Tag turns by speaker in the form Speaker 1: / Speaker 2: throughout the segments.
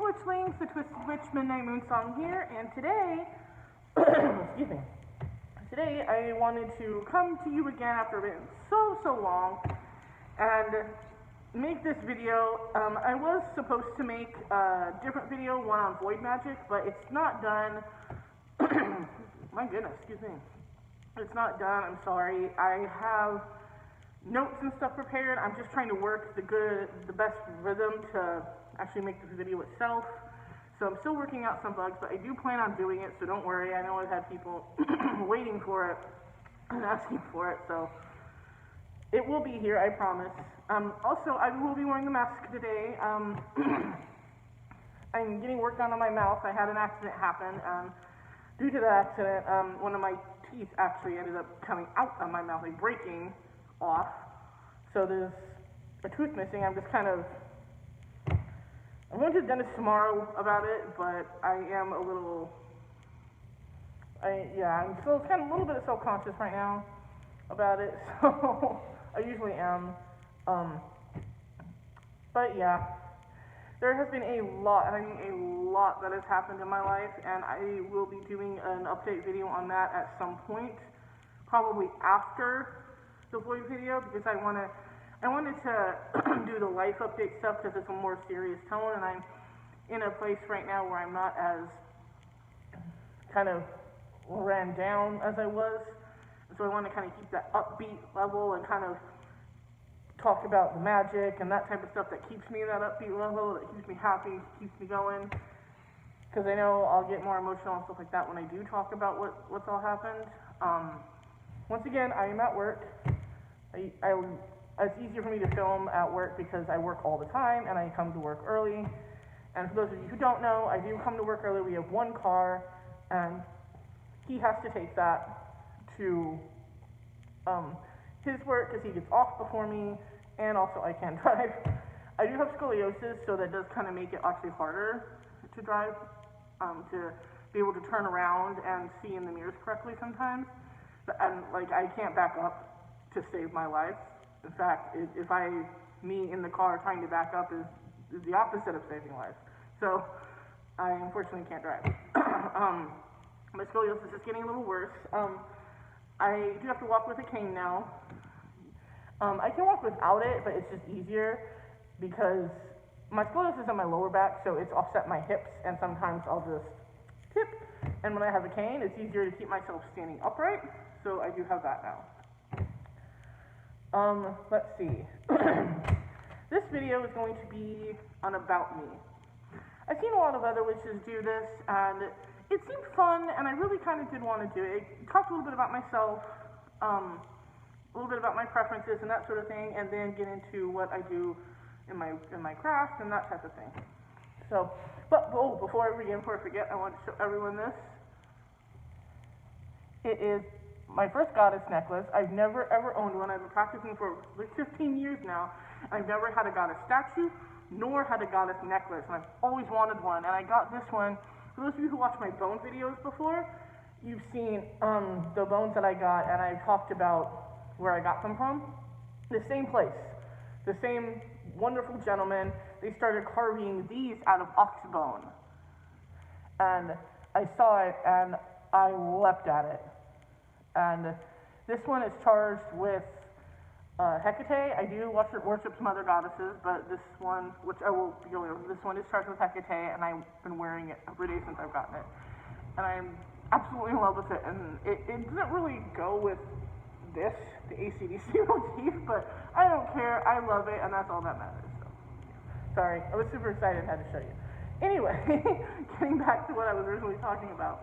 Speaker 1: Witchlings, the Twisted Witch Midnight Moon Song here, and today, excuse me, today I wanted to come to you again after being so long, and make this video. I was supposed to make a different video, one on void magic, but it's not done. My goodness, excuse me. It's not done, I'm sorry. I have notes and stuff prepared. I'm just trying to work the best rhythm to actually make this video itself. So I'm still working out some bugs, but I do plan on doing it, so don't worry. I know I've had people waiting for it and asking for it, so it will be here, I promise. Also, I will be wearing a mask today. I'm getting work done on my mouth. I had an accident happen. Due to the accident, one of my teeth actually ended up coming out of my mouth, like breaking off. So there's a tooth missing. I'm going to the dentist tomorrow about it, but I am a little, I'm still kind of a little bit self-conscious right now about it, so I usually am, but yeah, there has been a lot, and I mean a lot that has happened in my life, and I will be doing an update video on that at some point, probably after the void video, because I wanted to do the life update stuff because it's a more serious tone, and I'm in a place right now where I'm not as kind of ran down as I was, and so I want to kind of keep that upbeat level and kind of talk about the magic and that type of stuff that keeps me in that upbeat level, that keeps me happy, keeps me going, because I know I'll get more emotional and stuff like that when I do talk about what's all happened. Once again, I am at work. It's easier for me to film at work because I work all the time and I come to work early. And for those of you who don't know, I do come to work early. We have one car, and he has to take that to his work because he gets off before me, and also I can't drive. I do have scoliosis, so that does kind of make it actually harder to drive, to be able to turn around and see in the mirrors correctly sometimes. And like, I can't back up to save my life. In fact, me in the car trying to back up is the opposite of saving lives. So, I unfortunately can't drive. My scoliosis is getting a little worse. I do have to walk with a cane now. I can walk without it, but it's just easier because my scoliosis is on my lower back, so it's offset my hips, and sometimes I'll just tip. And when I have a cane, it's easier to keep myself standing upright, so I do have that now. Let's see. This video is going to be on about me. I've seen a lot of other witches do this, and it seemed fun, and I really kind of did want to do it. I talked a little bit about myself, a little bit about my preferences and that sort of thing, and then get into what I do in my craft and that type of thing. So, before I forget, I want to show everyone this. It is my first goddess necklace. I've never ever owned one. I've been practicing for like 15 years now. I've never had a goddess statue, nor had a goddess necklace, and I've always wanted one. And I got this one. For those of you who watched my bone videos before, you've seen the bones that I got, and I've talked about where I got them from. The same place, the same wonderful gentleman. They started carving these out of ox bone, and I saw it, and I leapt at it. And this one is charged with Hecate. I do worship some other goddesses, but this one, which I will be going over, this one is charged with Hecate, and I've been wearing it every day since I've gotten it. And I'm absolutely in love with it, and it doesn't really go with this, the AC/DC motif, but I don't care. I love it, and that's all that matters. So, sorry, I was super excited and had to show you. Anyway, getting back to what I was originally talking about.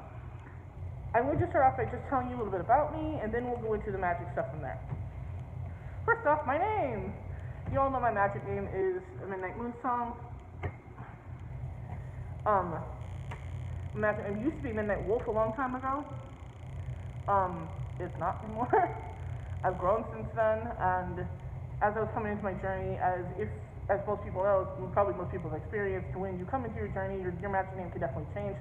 Speaker 1: I'm going to start off by just telling you a little bit about me, and then we'll go into the magic stuff from there. First off, my name. You all know my magic name is Midnight Moon Song. Magic name used to be Midnight Wolf a long time ago. It's not anymore. I've grown since then, and as I was coming into my journey, as most people know, probably most people have experienced, when you come into your journey, your magic name can definitely change.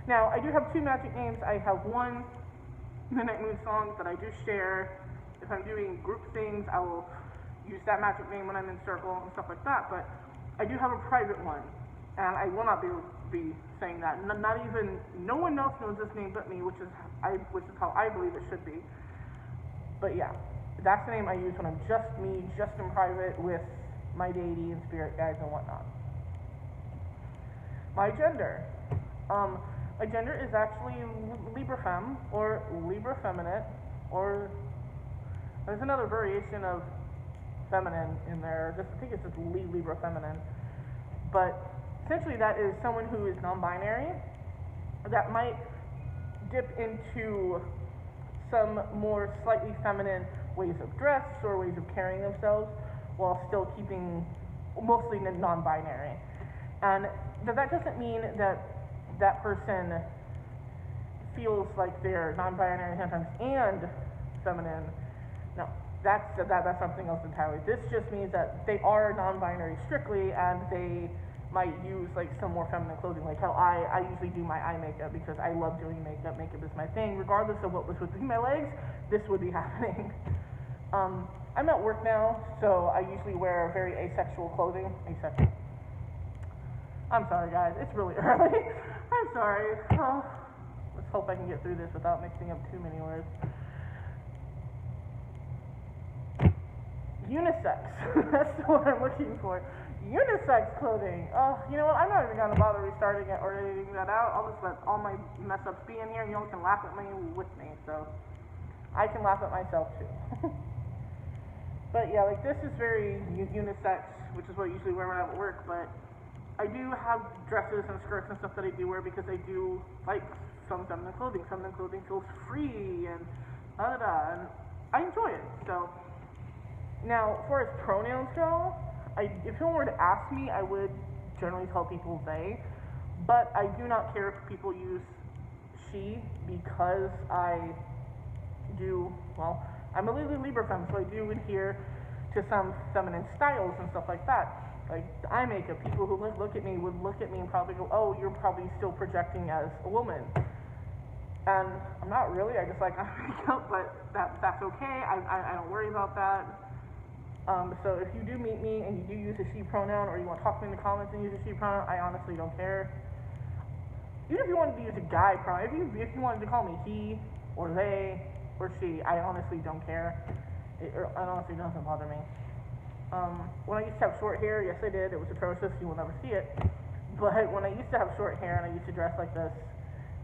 Speaker 1: Now, I do have two magic names. I have one Midnight Moon Song that I do share. If I'm doing group things, I will use that magic name when I'm in circle and stuff like that, but I do have a private one. and I will not be saying that. Not even, no one else knows this name but me, which is how I believe it should be. But yeah, that's the name I use when I'm just me, just in private with my deity and spirit guides and whatnot. My gender. My gender is actually Libra Femme, or Libra Feminine, or there's another variation of feminine in there. I think it's just Libra Feminine. But essentially that is someone who is non-binary, that might dip into some more slightly feminine ways of dress or ways of carrying themselves while still keeping mostly non-binary. And that doesn't mean that that person feels like they're non-binary sometimes and feminine. No, that's something else entirely. This just means that they are non-binary strictly, and they might use like some more feminine clothing, like how I usually do my eye makeup because I love doing makeup. Makeup is my thing. Regardless of what was between my legs, this would be happening. I'm at work now, so I usually wear very asexual clothing. Asexual. I'm sorry, guys. It's really early. I'm sorry. Oh, let's hope I can get through this without mixing up too many words. Unisex. That's what I'm looking for. Unisex clothing. Oh, you know what? I'm not even going to bother restarting it or editing that out. I'll just let all my mess ups be in here, and you all can laugh at me with me. So I can laugh at myself too. But yeah, like this is very unisex, which is what I usually wear when I'm at work. But I do have dresses and skirts and stuff that I do wear because I do like some feminine clothing. Feminine clothing feels free and and I enjoy it. So now, as far as pronouns go, if someone were to ask me, I would generally tell people they, but I do not care if people use she because I'm a Libra Femme, so I do adhere to some feminine styles and stuff like that. Like eye makeup, people who look at me would look at me and probably go, oh, you're probably still projecting as a woman. And I'm not really, I just like eye makeup, but that's okay, I don't worry about that. So if you do meet me and you do use a she pronoun, or you want to talk to me in the comments and use a she pronoun, I honestly don't care. Even if you wanted to use a guy pronoun, if you wanted to call me he, or they, or she, I honestly don't care. It honestly doesn't bother me. When I used to have short hair, yes I did, it was atrocious, you will never see it. But when I used to have short hair and I used to dress like this,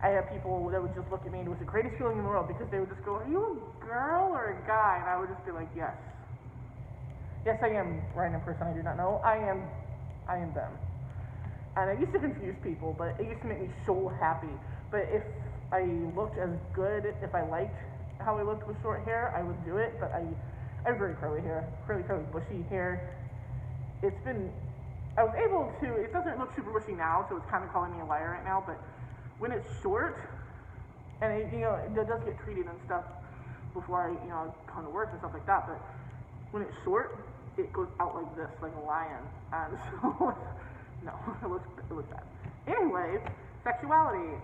Speaker 1: I had people that would just look at me and it was the greatest feeling in the world because they would just go, are you a girl or a guy? And I would just be like, yes. Yes, I am a random person I do not know. I am them. And it used to confuse people, but it used to make me so happy. But if I looked as good, if I liked how I looked with short hair, I would do it. But I have very curly hair, curly, bushy hair. I was able to, it doesn't look super bushy now, so it's kind of calling me a liar right now, but when it's short, and it does get treated and stuff before I, come to work and stuff like that, but when it's short, it goes out like this, like a lion, and so, no, it looks bad. Anyways, sexuality.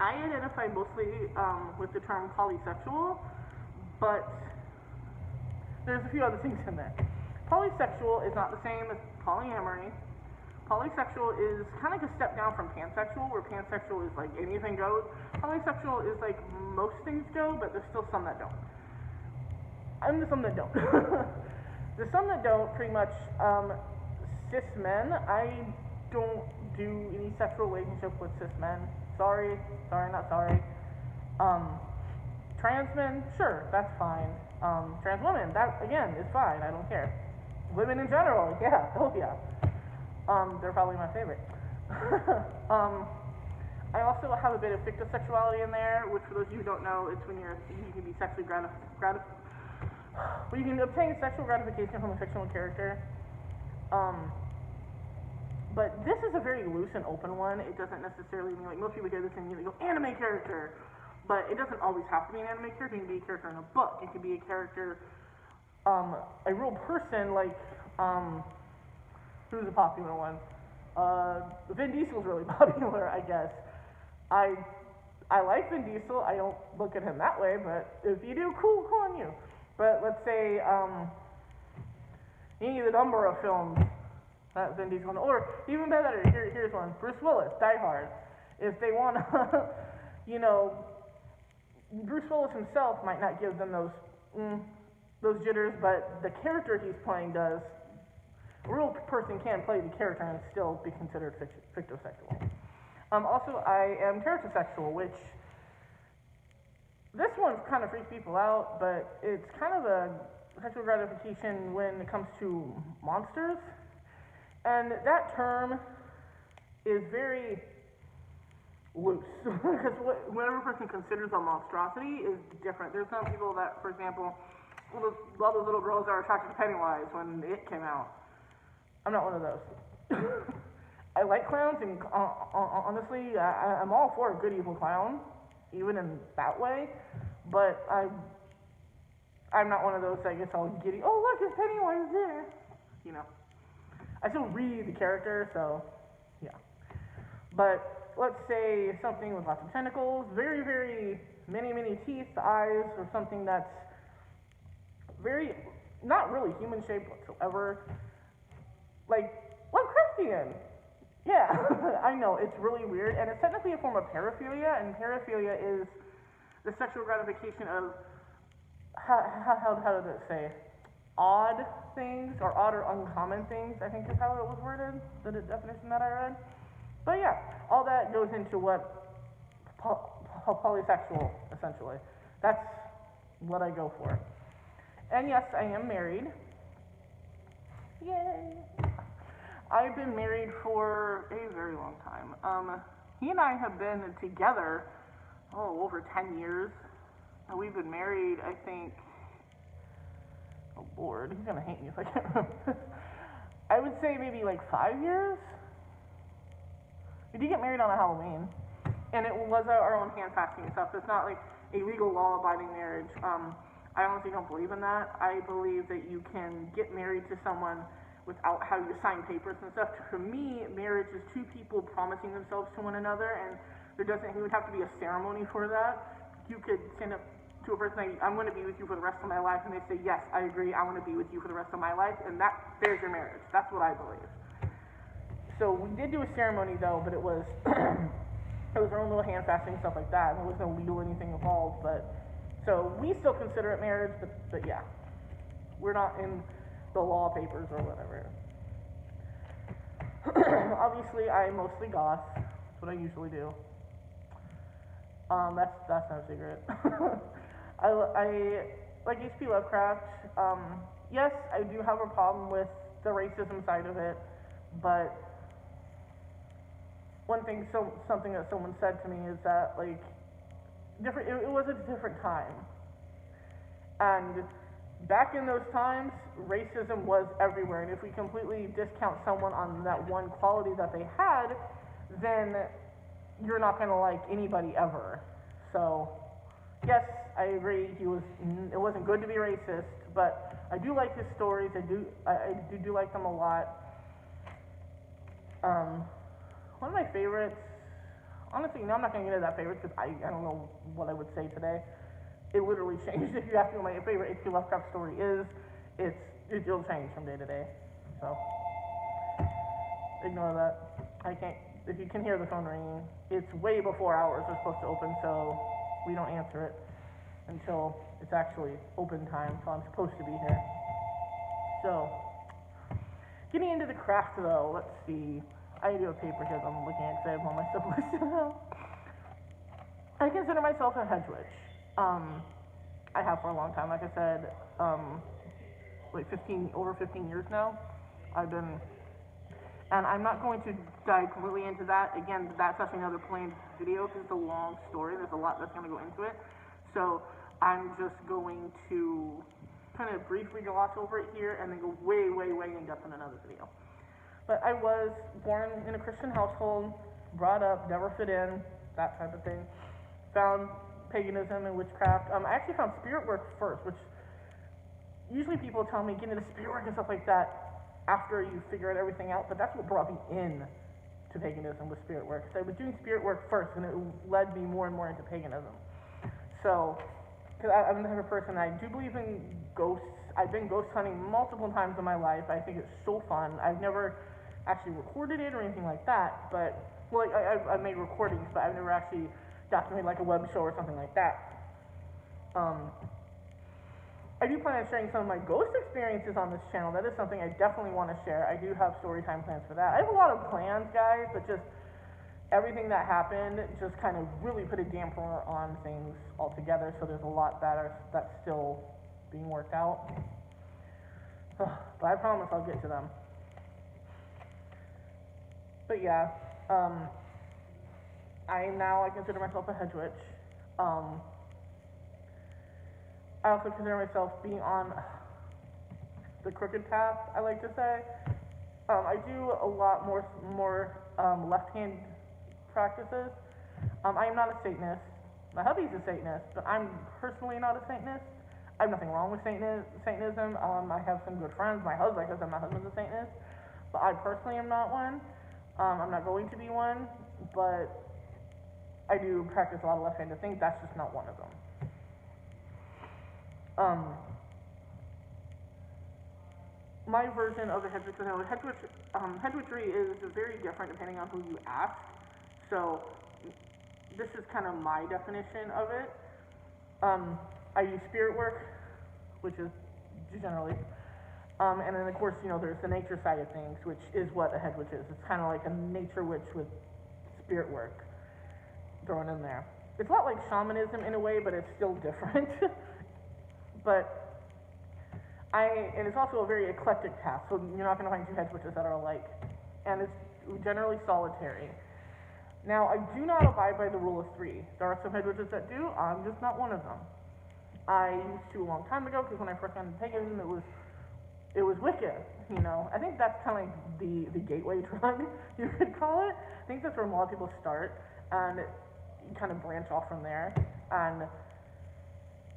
Speaker 1: I identify mostly with the term polysexual, but there's a few other things in there. Polysexual is not the same as polyamory. Polysexual is kind of like a step down from pansexual, where pansexual is like anything goes. Polysexual is like most things go, but there's still some that don't. I'm the some that don't. The some that don't, pretty much, cis men, I don't do any sexual relationship with cis men. Sorry, not sorry. Trans men, sure, that's fine. Trans women, that, again, is fine, I don't care. Women in general, yeah, oh yeah. They're probably my favorite. I also have a bit of fictive sexuality in there, which for those of you who don't know, it's when you can be sexually you can obtain sexual gratification from a fictional character. But this is a very loose and open one. It doesn't necessarily mean, like most people hear this and you go, anime character. But it doesn't always have to be an anime character. It can be a character in a book. It can be a character, a real person, like, who's a popular one? Vin Diesel's really popular, I guess. I like Vin Diesel. I don't look at him that way, but if you do, cool on you. But let's say any of the Dumbledore films, Vin Diesel. Or even better, here's one. Bruce Willis, Die Hard. If they want to, you know, Bruce Willis himself might not give them those jitters, but the character he's playing does. A real person can play the character and still be considered fictosexual. Also, I am teratosexual, which this one kind of freaks people out, but it's kind of a sexual gratification when it comes to monsters. And that term is very loose, because whatever person considers a monstrosity is different. There's some people that, for example, all those little girls that are attracted to Pennywise when it came out. I'm not one of those. I like clowns, and honestly, I'm all for a good evil clown, even in that way, but I'm not one of those that gets all giddy, oh look, it's Pennywise there, you know. I still read the character, so, yeah. But let's say something with lots of tentacles, very, very many teeth, eyes, or something that's very, not really human shaped whatsoever, like Lovecraftian. Yeah, I know, it's really weird, and it's technically a form of paraphilia, and paraphilia is the sexual gratification of, how does it say, odd things, or odd or uncommon things, I think is how it was worded, the definition that I read. But yeah, all that goes into what polysexual, essentially. That's what I go for. And yes, I am married. Yay! I've been married for a very long time. He and I have been together, over 10 years. And we've been married, I think, oh Lord, he's gonna hate me if I can't remember. I would say maybe like 5 years. We did get married on a Halloween, and it was our own hand fasting and stuff, so it's not like a legal law-abiding marriage. I honestly don't believe in that. I believe that you can get married to someone without having to sign papers and stuff. For me, marriage is two people promising themselves to one another, and there doesn't even have to be a ceremony for that. You could stand up to a person, I'm going to be with you for the rest of my life, and they say, yes, I agree, I want to be with you for the rest of my life, and there's your marriage. That's what I believe. So we did do a ceremony though, but it was it was our own little hand fasting and stuff like that. There was no legal anything involved, but so we still consider it marriage, but yeah, we're not in the law papers or whatever. Obviously, I mostly goth. That's what I usually do. That's no secret. I like H.P. Lovecraft. Yes, I do have a problem with the racism side of it, but one thing, something that someone said to me is that, like, it was a different time. And back in those times, racism was everywhere. And if we completely discount someone on that one quality that they had, then you're not going to like anybody ever. So, yes, I agree, it wasn't good to be racist, but I do like his stories. I do like them a lot. One of my favorites, honestly, no, I'm not going to get into that favorite because I don't know what I would say today. It literally changed. If you ask me what my favorite H.P. Lovecraft story is, it'll change from day to day. So, ignore that. I can't, if you can hear the phone ringing, it's way before hours are supposed to open, so we don't answer it until it's actually open time, so I'm supposed to be here. So, getting into the craft though, let's see. I do have paper here that I'm looking at because I have all my stuff listed out. I consider myself a hedge witch. I have for a long time, like I said, over 15 years now. And I'm not going to dive completely into that. Again, that's actually another planned video because it's a long story. There's a lot that's going to go into it. So I'm just going to kind of briefly gloss over it here and then go way in depth in another video. But I was born in a Christian household, brought up, never fit in, that type of thing. Found paganism and witchcraft. I actually found spirit work first, which usually people tell me get into spirit work and stuff like that after you figure everything out, but that's what brought me in to paganism was spirit work. So I was doing spirit work first, and it led me more and more into paganism. So, because I'm the type of person, I do believe in ghosts. I've been ghost hunting multiple times in my life. I think it's so fun. I've never actually recorded it or anything like that, but, well, like, I've made recordings, but I've never actually documented like a web show or something like that. I do plan on sharing some of my ghost experiences on this channel. That is something I definitely want to share. I do have story time plans for that. I have a lot of plans, guys, but just everything that happened just kind of really put a damper on things altogether, so there's a lot that's still being worked out. But I promise I'll get to them. But yeah, I consider myself a hedge witch. I also consider myself being on the crooked path, I like to say. I do a lot more left-hand practices. I am not a Satanist. My hubby's a Satanist, but I'm personally not a Satanist. I have nothing wrong with Satanism. I have some good friends. My husband's a Satanist, but I personally am not one. I'm not going to be one, but I do practice a lot of left-handed things. That's just not one of them. My version of the hedge witchery is very different depending on who you ask. So this is kind of my definition of it. I use spirit work, which is generally, and then of course, there's the nature side of things, which is what a hedge witch is. It's kind of like a nature witch with spirit work thrown in there. It's a lot like shamanism in a way, but it's still different. And it's also a very eclectic path, so you're not going to find two hedge witches that are alike. And it's generally solitary. Now, I do not abide by the rule of three. There are some hedge witches that do, I'm just not one of them. I used to a long time ago, because when I first got into paganism, it was Wicca, I think that's kind of like the gateway drug, you could call it. I think that's where a lot of people start, and you kind of branch off from there. And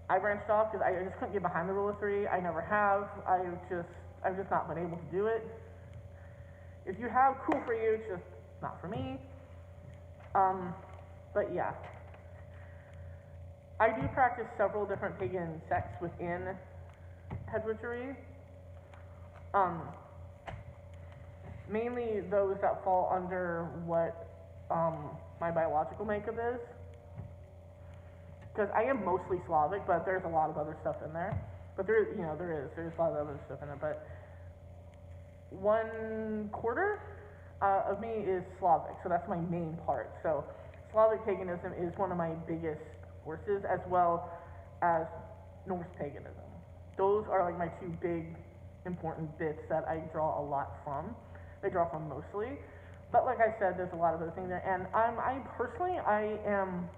Speaker 1: I branched off because I just couldn't get behind the rule of three. I never have. I've just not been able to do it. If you have, cool for you, it's just not for me. But yeah. I do practice several different pagan sects within hedge witchery. Mainly those that fall under what my biological makeup is. Because I am mostly Slavic, but there's a lot of other stuff in there. But there's a lot of other stuff in there. But 1/4 of me is Slavic, so that's my main part. So Slavic paganism is one of my biggest forces, as well as Norse paganism. Those are like my two big important bits that I draw a lot from. I draw from mostly. But like I said, there's a lot of other things there. And I am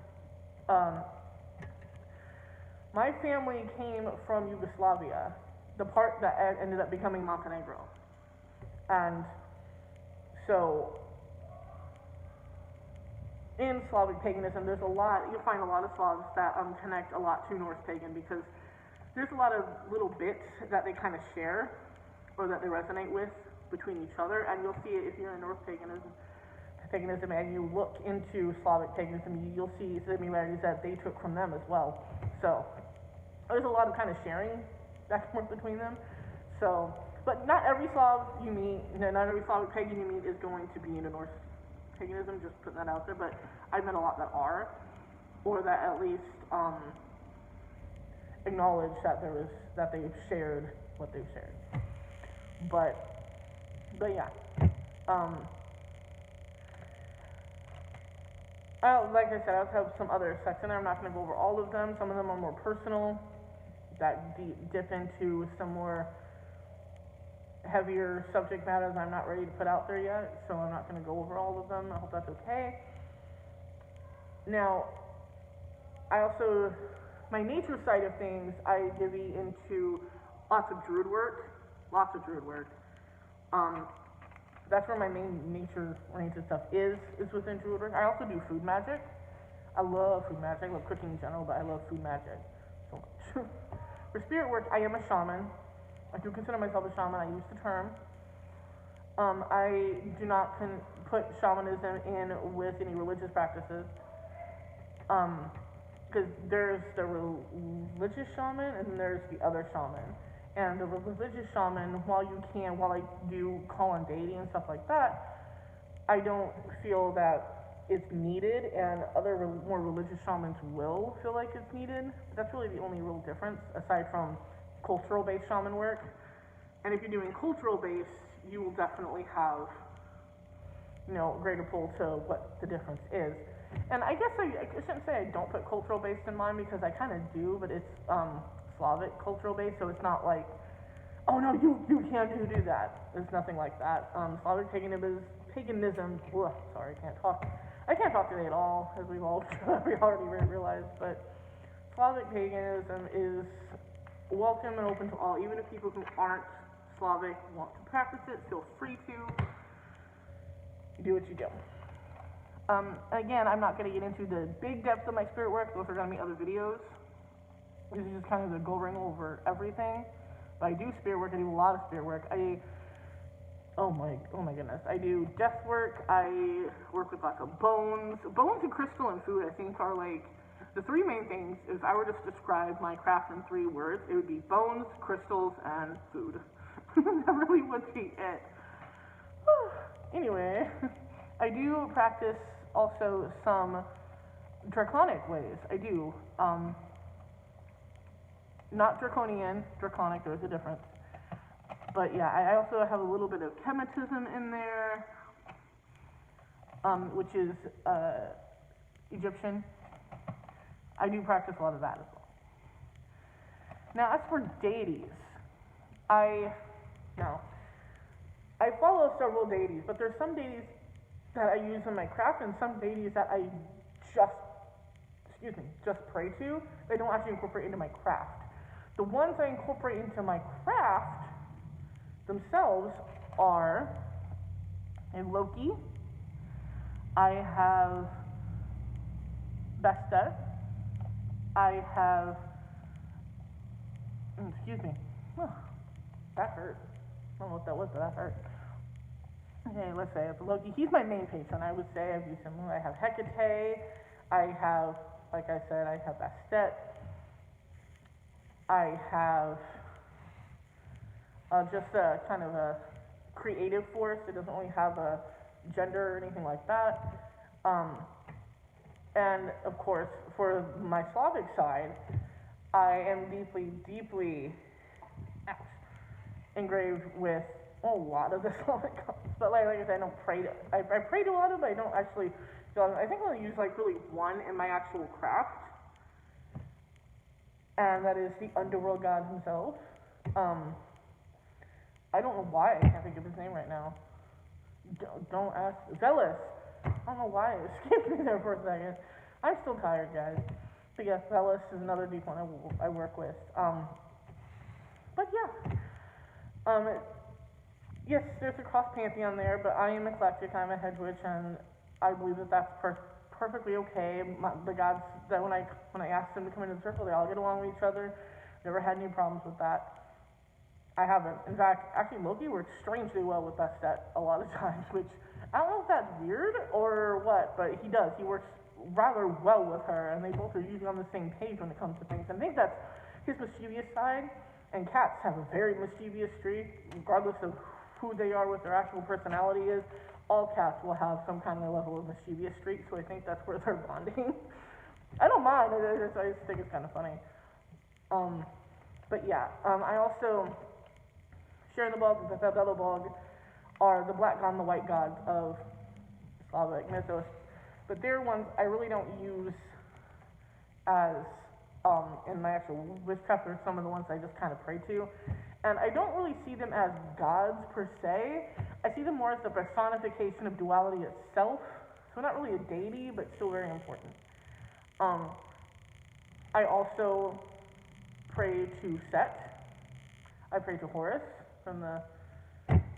Speaker 1: my family came from Yugoslavia, the part that ended up becoming Montenegro. And so, in Slavic paganism, you'll find a lot of Slavs that connect a lot to Norse pagan, because there's a lot of little bits that they kind of share, or that they resonate with between each other, and you'll see it if you're in Norse paganism and you look into Slavic paganism, you'll see similarities that they took from them as well. So there's a lot of kind of sharing back and forth between them. So, but not every Slav you meet, not every Slavic pagan you meet is going to be into Norse paganism, just putting that out there, but I've met a lot that are, or that at least acknowledge that they've shared what they've shared. But yeah. Like I said, I also have some other sects in there. I'm not going to go over all of them. Some of them are more personal, that dip into some more heavier subject matters I'm not ready to put out there yet, so I'm not going to go over all of them. I hope that's okay. Now, my nature side of things, I divvy into lots of druid work. That's where my main nature-oriented stuff is within druid work. I also do food magic. I love food magic. I love cooking in general, but I love food magic so much. For spirit work, I am a shaman. I do consider myself a shaman. I use the term. I do not put shamanism in with any religious practices. Because there's the religious shaman and there's the other shaman. And the religious shaman, while I do call on deity and stuff like that, I don't feel that it's needed, and other more religious shamans will feel like it's needed. That's really the only real difference, aside from cultural-based shaman work. And if you're doing cultural-based, you will definitely have, greater pull to what the difference is. And I guess I shouldn't say I don't put cultural-based in mine, because I kind of do, but it's Slavic cultural-based, so it's not like, oh no, you can't do that. There's nothing like that. Slavic paganism, sorry, I can't talk today at all, as we already realized, but Slavic paganism is welcome and open to all. Even if people who aren't Slavic want to practice it, feel free to. Do what you do. Again, I'm not going to get into the big depths of my spirit work. Those are going to be other videos. This is just kind of the going over everything. But I do spirit work. I do a lot of spirit work. Oh my goodness. I do death work. I work with lots of bones. Bones and crystal and food, I think, are like the three main things. If I were to describe my craft in 3 words, it would be bones, crystals, and food. That really would be it. Anyway, I do practice also some draconic ways. I do. Not draconian, draconic, there's a difference. But yeah, I also have a little bit of chematism in there, which is Egyptian. I do practice a lot of that as well. Now, as for deities, I follow several deities, but there's some deities that I use in my craft and some deities that I just pray to. They don't actually incorporate into my craft. The ones I incorporate into my craft themselves are Loki, I have Vesta, I have, that hurt. I don't know what that was, but that hurt. Okay, let's say it's Loki. He's my main patron, I would say. I've used him. I have Hecate. I have, like I said, I have Bastet. I have just a kind of a creative force. It doesn't really have a gender or anything like that. And of course, for my Slavic side, I am deeply engraved with a lot of the Slavic gods. But like I said, I pray to a lot of them, but I don't actually. I think I only use like really one in my actual craft, and that is the underworld god himself. I don't know why I can't think of his name right now. Don't ask. Zealous. I don't know why it escaped me there for a second. I'm still tired, guys. But yes, Zealous is another deep one I work with. But yeah. Yes, there's a cross pantheon there, but I am eclectic. I'm a hedge witch, and I believe that that's perfectly okay. The gods that when I ask them to come into the circle, they all get along with each other. Never had any problems with that. I haven't. In fact, actually, Loki works strangely well with Bastet a lot of times, which I don't know if that's weird or what, but he does. He works rather well with her, and they both are usually on the same page when it comes to things. I think that's his mischievous side, and cats have a very mischievous streak, regardless of who they are, what their actual personality is. All cats will have some kind of level of mischievous streak, so I think that's where they're bonding. I don't mind, I just think it's kind of funny. But yeah, I also share the bog, the Fabella bog, are the black god and the white gods of Slavic mythos. But they're ones I really don't use as in my actual witchcraft. They're some of the ones I just kind of pray to. And I don't really see them as gods per se. I see them more as the personification of duality itself. So not really a deity, but still very important. I also pray to Set. I pray to Horus from the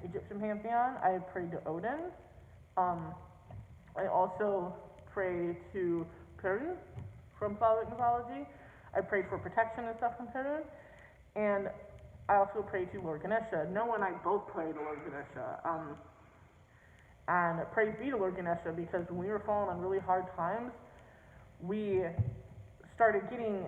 Speaker 1: Egyptian pantheon. I pray to Odin. I also pray to Perun from Slavic mythology. I prayed for protection and stuff from Perun. And I also pray to Lord Ganesha. Noah and I both pray to Lord Ganesha. And praise be to Lord Ganesha, because when we were falling on really hard times, he started getting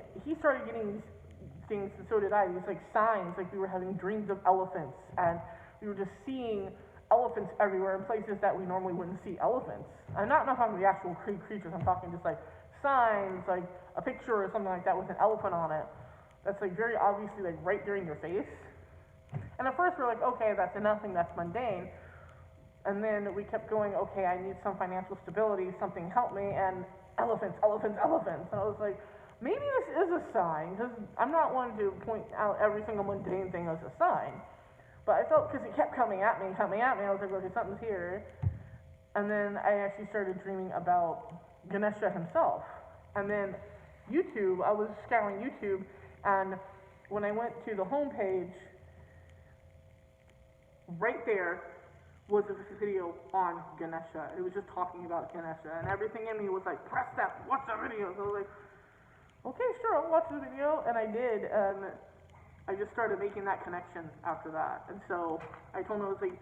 Speaker 1: things, and so did I. These like signs, like we were having dreams of elephants, and we were just seeing elephants everywhere in places that we normally wouldn't see elephants. I'm not talking the actual creatures. I'm talking just like signs, like a picture or something like that with an elephant on it. That's like very obviously like right there in your face. And at first we're like, okay, that's nothing, that's mundane. And then we kept going, okay, I need some financial stability, something help me, and elephants, elephants, elephants. And I was like, maybe this is a sign, because I'm not one to point out every single mundane thing as a sign. But I felt, because it kept coming at me, I was like, okay, something's here. And then I actually started dreaming about Ganesha himself. And then YouTube, I was scouring YouTube, and when I went to the homepage, right there was a video on Ganesha. It was just talking about Ganesha, and everything in me was like, press that, watch that video. So I was like, okay, sure, I'll watch the video, and I did, and I just started making that connection after that. And so I told him, I was like,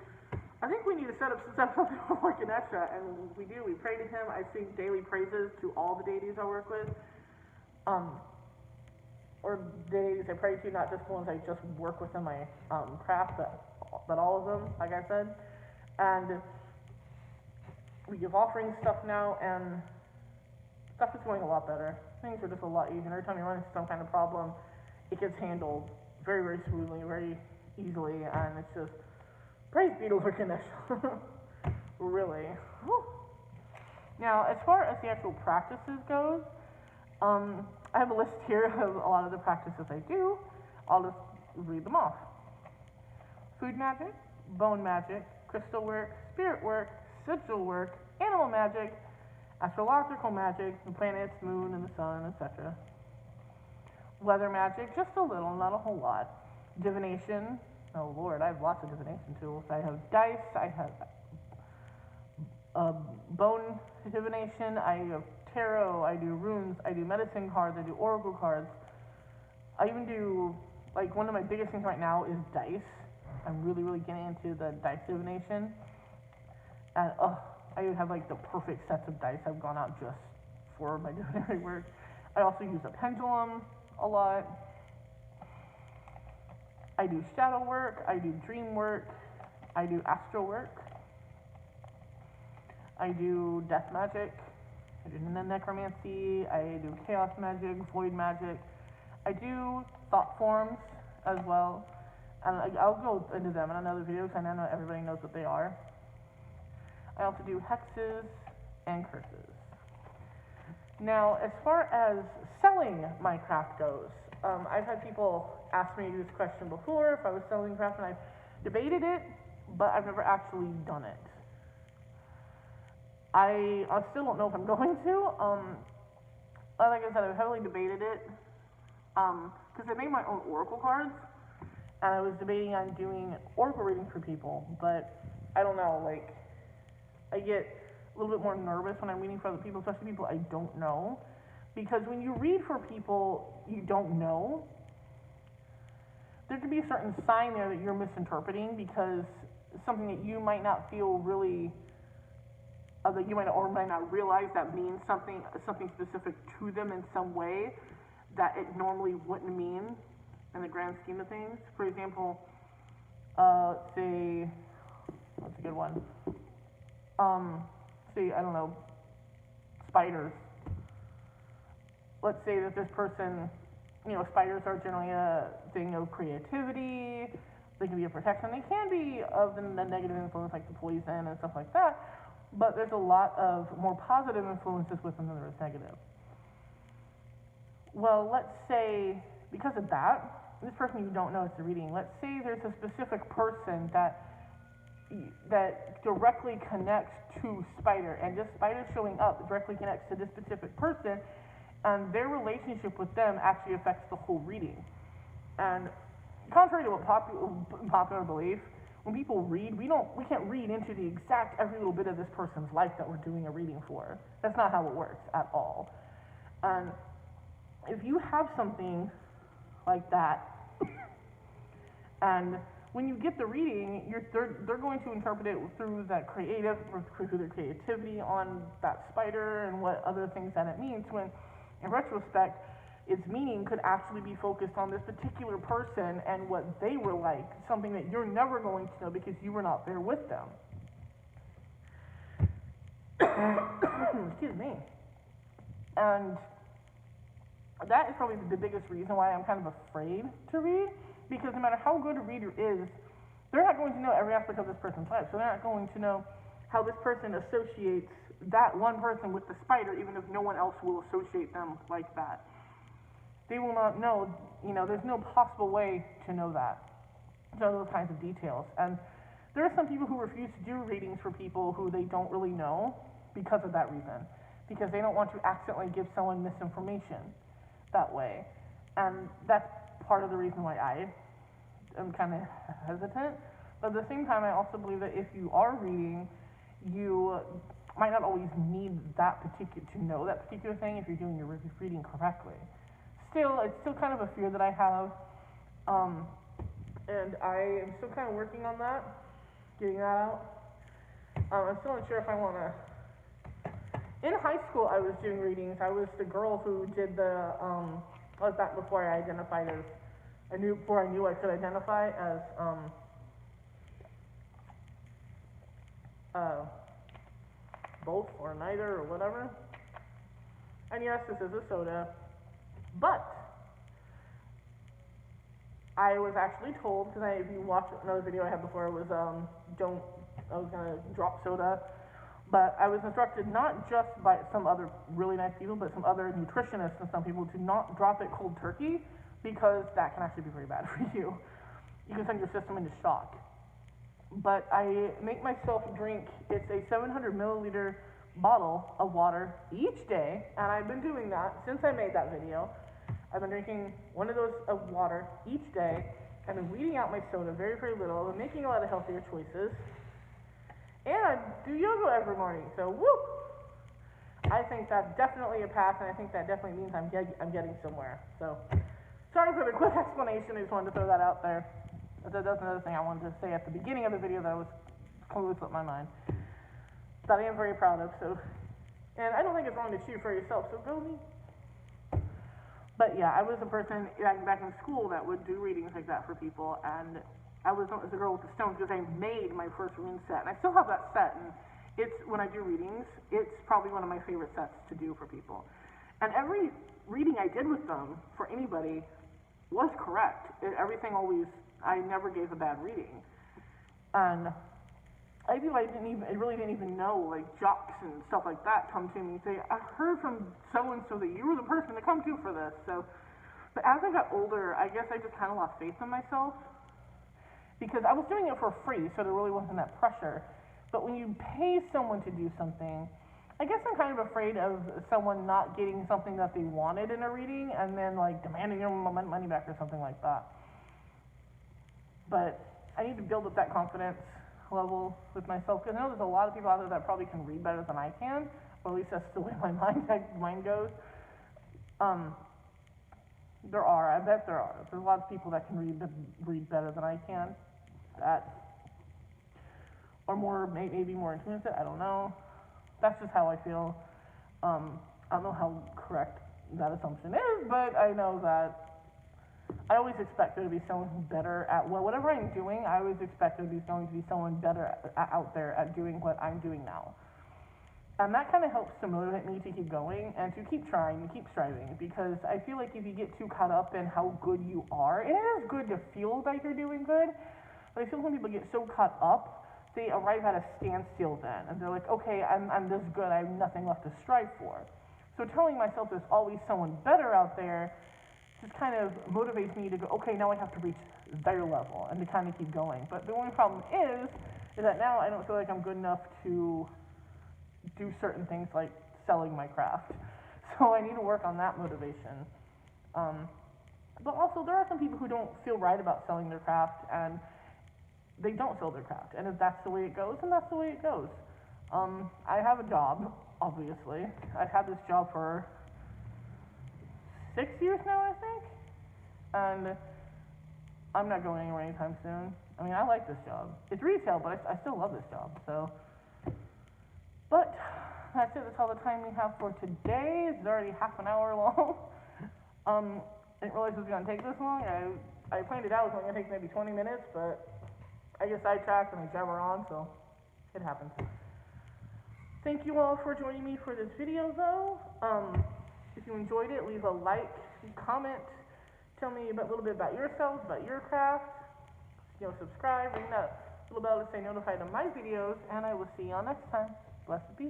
Speaker 1: I think we need to set up something for Ganesha, and we do. We pray to him. I sing daily praises to all the deities I work with, or deities I pray to, not just the ones I just work with in my craft, but all of them, like I said. And we give offering stuff now, and stuff is going a lot better. Things are just a lot easier. Every time you run into some kind of problem, it gets handled very, very smoothly, very easily, and it's just, praise be to Lord Ganesha. Really. Whew. Now, as far as the actual practices goes, I have a list here of a lot of the practices I do. I'll just read them off. Food magic, bone magic, crystal work, spirit work, sigil work, animal magic, astrological magic, the planets, moon, and the sun, etc. Weather magic, just a little, not a whole lot. Divination, oh Lord, I have lots of divination tools. I have dice, I have bone divination, I have tarot, I do runes, I do medicine cards, I do oracle cards. I even do, like, one of my biggest things right now is dice. I'm really, really getting into the dice divination. And, I have, like, the perfect sets of dice I've gone out just for my divinatory work. I also use a pendulum a lot. I do shadow work, I do dream work, I do astral work. I do death magic, I do necromancy, I do chaos magic, void magic. I do thought forms as well. And I'll go into them in another video because I know not everybody knows what they are. I also do hexes and curses. Now, as far as selling my craft goes, I've had people ask me this question before, if I was selling craft, and I've debated it, but I've never actually done it. I still don't know if I'm going to. Like I said, I've heavily debated it, because I made my own oracle cards, and I was debating on doing oracle readings for people, but I don't know, like, I get a little bit more nervous when I'm reading for other people, especially people I don't know, because when you read for people you don't know, there could be a certain sign there that you're misinterpreting, because something that you might not feel really, that you might or might not realize that means something specific to them in some way that it normally wouldn't mean in the grand scheme of things. For example, say, what's a good one? Say, I don't know, spiders. Let's say that this person, spiders are generally a thing of creativity. They can be a protection. They can be of the negative influence, like the poison and stuff like that. But there's a lot of more positive influences with them than there is negative. Well, let's say, because of that, this person you don't know is the reading. Let's say there's a specific person that directly connects to spider, and just spider showing up directly connects to this specific person, and their relationship with them actually affects the whole reading. And contrary to what popular belief, when people read, we can't read into the exact every little bit of this person's life that we're doing a reading for. That's not how it works at all. And if you have something like that, and when you get the reading, they're going to interpret it through their creativity on that spider and what other things that it means, when in retrospect, its meaning could actually be focused on this particular person and what they were like, something that you're never going to know because you were not there with them. Excuse me. And that is probably the biggest reason why I'm kind of afraid to read, because no matter how good a reader is, they're not going to know every aspect of this person's life. So they're not going to know how this person associates that one person with the spider, even if no one else will associate them like that. They will not know, there's no possible way to know that, those kinds of details. And there are some people who refuse to do readings for people who they don't really know because of that reason, because they don't want to accidentally give someone misinformation that way. And that's part of the reason why I am kind of hesitant. But at the same time, I also believe that if you are reading, you might not always need to know that particular thing if you're doing your reading correctly. Still, it's still kind of a fear that I have, and I am still kind of working on that, getting that out. I'm still not sure if I want to. In high school, I was doing readings. I was the girl who did I was back before I identified as, before I knew I could identify as, both or neither or whatever. And yes, this is a soda. But I was actually told, because if you watch another video I had before, it was I was gonna drop soda. But I was instructed not just by some other really nice people, but some other nutritionists and some people to not drop it cold turkey, because that can actually be very bad for you. You can send your system into shock. But I make myself drink, it's a 700 milliliter bottle of water each day, and I've been doing that since I made that video. I've been drinking one of those of water each day. I've been weeding out my soda very, very little. I've been making a lot of healthier choices. And I do yoga every morning, so whoop! I think that's definitely a path, and I think that definitely means I'm getting somewhere. So, sorry for the quick explanation, I just wanted to throw that out there. That's another thing I wanted to say at the beginning of the video that was completely slipped my mind. That I am very proud of, so. And I don't think it's wrong to cheer for yourself, so go me. But yeah, I was a person back in school that would do readings like that for people, and I was known as the girl with the stones because I made my first rune set, and I still have that set, and it's, when I do readings, it's probably one of my favorite sets to do for people. And every reading I did with them, for anybody, was correct. I never gave a bad reading. And I really didn't even know, like, jocks and stuff like that come to me and say, I heard from so-and-so that you were the person to come to for this. So, but as I got older, I guess I just kind of lost faith in myself, because I was doing it for free, so there really wasn't that pressure. But when you pay someone to do something, I guess I'm kind of afraid of someone not getting something that they wanted in a reading and then, like, demanding their money back or something like that. But I need to build up that confidence level with myself, because I know there's a lot of people out there that probably can read better than I can, or at least that's the way my mind goes. I bet there are. There's a lot of people that can read better than I can, or more, maybe more intuitive. I don't know. That's just how I feel. I don't know how correct that assumption is, but I know that I always expect there to be someone who's better at whatever I'm doing. I always expect there to be someone better out there at doing what I'm doing now. And that kind of helps to motivate me to keep going and to keep trying and keep striving, because I feel like if you get too caught up in how good you are, it is good to feel like you're doing good, but I feel when people get so caught up, they arrive at a standstill then, and they're like, okay, I'm this good, I have nothing left to strive for. So telling myself there's always someone better out there just kind of motivates me to go, okay, now I have to reach their level, and to kind of keep going. But the only problem is that now I don't feel like I'm good enough to do certain things like selling my craft. So I need to work on that motivation. But also, there are some people who don't feel right about selling their craft, and they don't sell their craft. And if that's the way it goes, then that's the way it goes. I have a job, obviously. I've had this job for 6 years now, I think. And I'm not going anywhere anytime soon. I mean, I like this job. It's retail, but I still love this job, so. But that's it. That's all the time we have for today. It's already half an hour long. I didn't realize it was gonna take this long. I planned it out, it was only gonna take maybe 20 minutes, but I get sidetracked and I jabber on, so it happens. Thank you all for joining me for this video, though. If you enjoyed it, leave a like, comment, tell me a little bit about yourselves, about your craft. Subscribe, ring that little bell to stay notified of my videos, and I will see y'all next time. Blessed be.